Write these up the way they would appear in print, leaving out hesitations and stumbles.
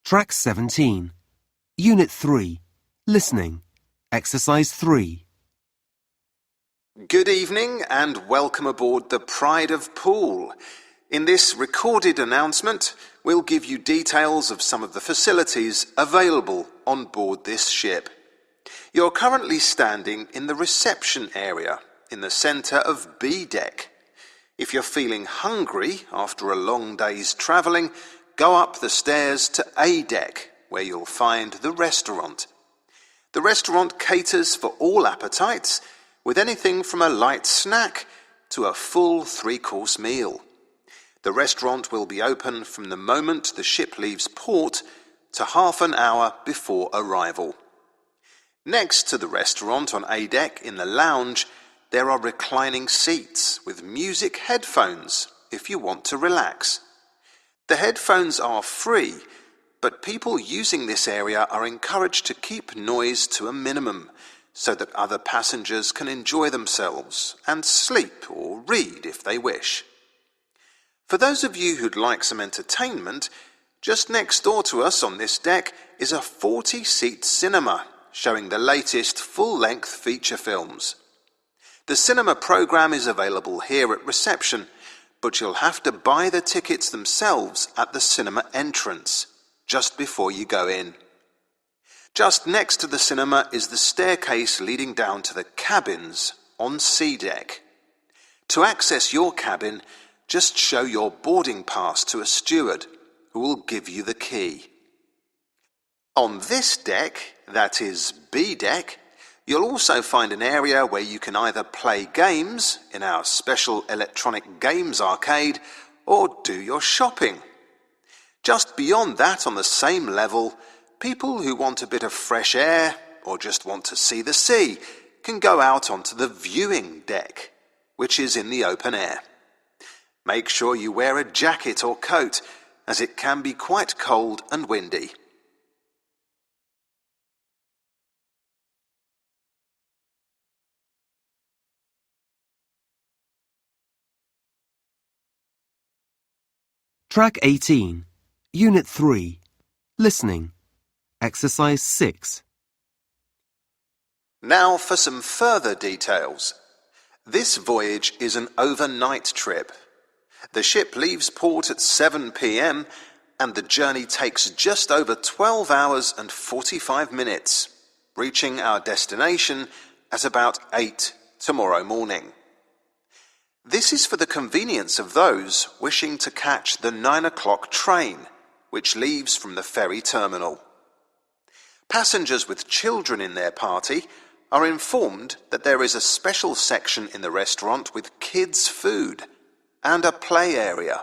Track 17. Unit 3. Listening. Exercise 3. Good evening and welcome aboard the Pride of Poole. In this recorded announcement, we'll give you details of some of the facilities available on board this ship. You're currently standing in the reception area in the centre of B deck. If you're feeling hungry after a long day's travelling, go up the stairs to A deck, where you'll find the restaurant. The restaurant caters for all appetites, with anything from a light snack to a full 3-course meal. The restaurant will be open from the moment the ship leaves port to half an hour before arrival. Next to the restaurant on A deck in the lounge, there are reclining seats with music headphones if you want to relax. The headphones are free, but people using this area are encouraged to keep noise to a minimum so that other passengers can enjoy themselves and sleep or read if they wish. For those of you who'd like some entertainment, just next door to us on this deck is a 40-seat cinema showing the latest full-length feature films. The cinema program is available here at reception, but you'll have to buy the tickets themselves at the cinema entrance, just before you go in. Just next to the cinema is the staircase leading down to the cabins on C deck. To access your cabin, just show your boarding pass to a steward, who will give you the key. On this deck, that is B deck, you'll also find an area where you can either play games in our special electronic games arcade or do your shopping. Just beyond that on the same level, people who want a bit of fresh air or just want to see the sea can go out onto the viewing deck, which is in the open air. Make sure you wear a jacket or coat, as it can be quite cold and windy. Track 18. Unit 3. Listening. Exercise 6. Now for some further details. This voyage is an overnight trip. The ship leaves port at 7 p.m. and the journey takes just over 12 hours and 45 minutes, reaching our destination at about 8 tomorrow morning. This is for the convenience of those wishing to catch the 9 o'clock train, which leaves from the ferry terminal. Passengers with children in their party are informed that there is a special section in the restaurant with kids' food and a play area.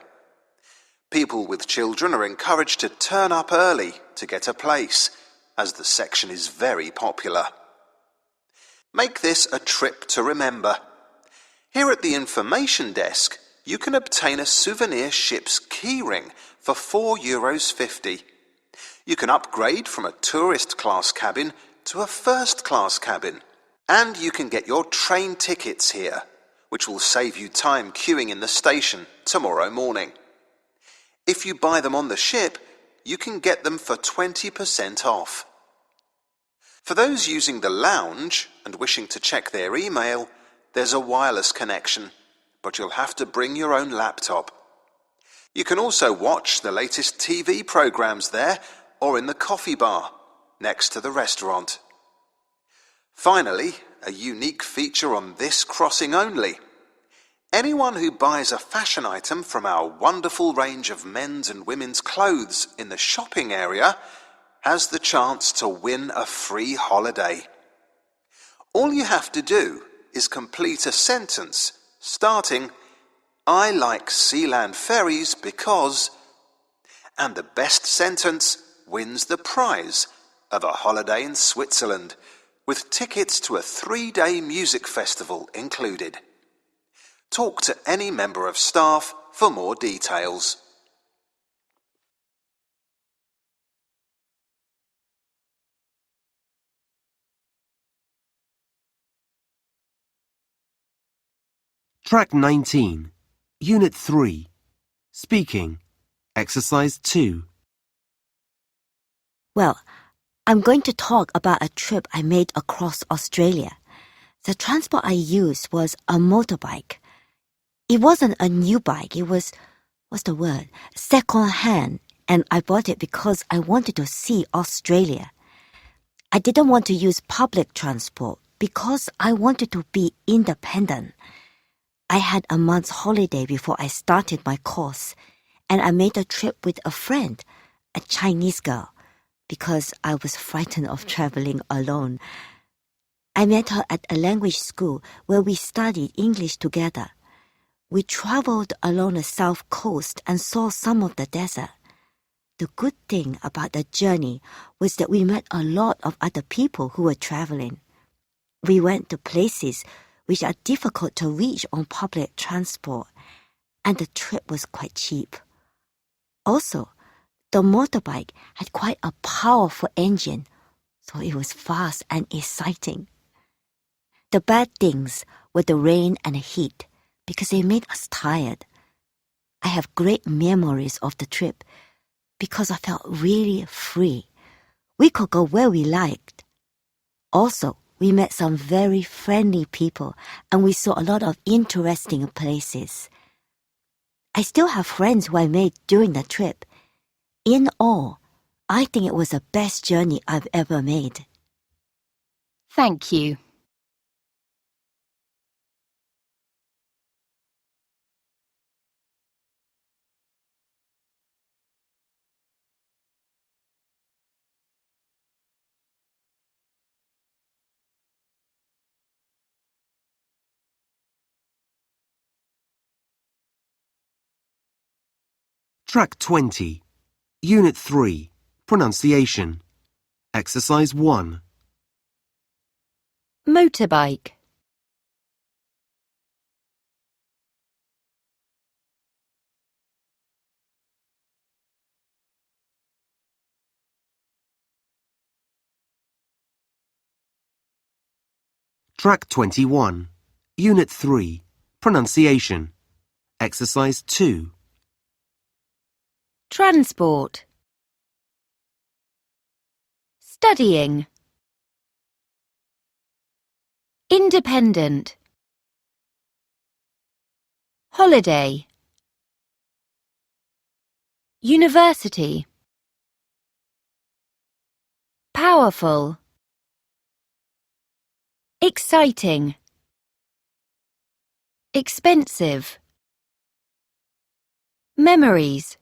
People with children are encouraged to turn up early to get a place, as the section is very popular. Make this a trip to remember. Here at the information desk, you can obtain a souvenir ship's keyring for €4.50. You can upgrade from a tourist class cabin to a first class cabin. And you can get your train tickets here, which will save you time queuing in the station tomorrow morning. If you buy them on the ship, you can get them for 20% off. For those using the lounge and wishing to check their email, there's a wireless connection, but you'll have to bring your own laptop. You can also watch the latest TV programs there or in the coffee bar next to the restaurant. Finally, a unique feature on this crossing only. Anyone who buys a fashion item from our wonderful range of men's and women's clothes in the shopping area has the chance to win a free holiday. All you have to do is complete a sentence starting, "I like Sealand ferries because," and the best sentence wins the prize of a holiday in Switzerland, with tickets to a 3-day music festival included. Talk to any member of staff for more details. Track 19. Unit 3. Speaking. Exercise 2. Well, I'm going to talk about a trip I made across Australia. The transport I used was a motorbike. It wasn't a new bike, it was, second-hand, and I bought it because I wanted to see Australia. I didn't want to use public transport because I wanted to be independent. I had a month's holiday before I started my course, and I made a trip with a friend, a Chinese girl, because I was frightened of traveling alone. I met her at a language school where we studied English together. We traveled along the south coast and saw some of the desert. The good thing about the journey was that we met a lot of other people who were traveling. We went to places which are difficult to reach on public transport, and the trip was quite cheap. Also, the motorbike had quite a powerful engine, so it was fast and exciting. The bad things were the rain and the heat, because they made us tired. I have great memories of the trip because I felt really free. We could go where we liked. Also, we met some very friendly people and we saw a lot of interesting places. I still have friends who I made during the trip. In all, I think it was the best journey I've ever made. Thank you. Track 20. Unit 3. Pronunciation. Exercise 1. Motorbike. Track 21. Unit 3. Pronunciation. Exercise 2. Transport. Studying. Independent. Holiday. University. Powerful. Exciting. Expensive. Memories.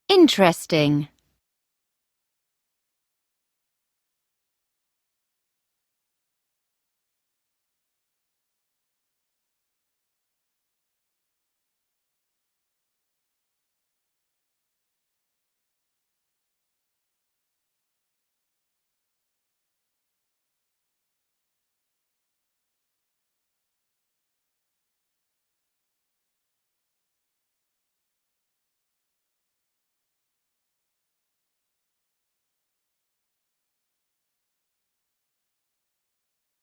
Interesting.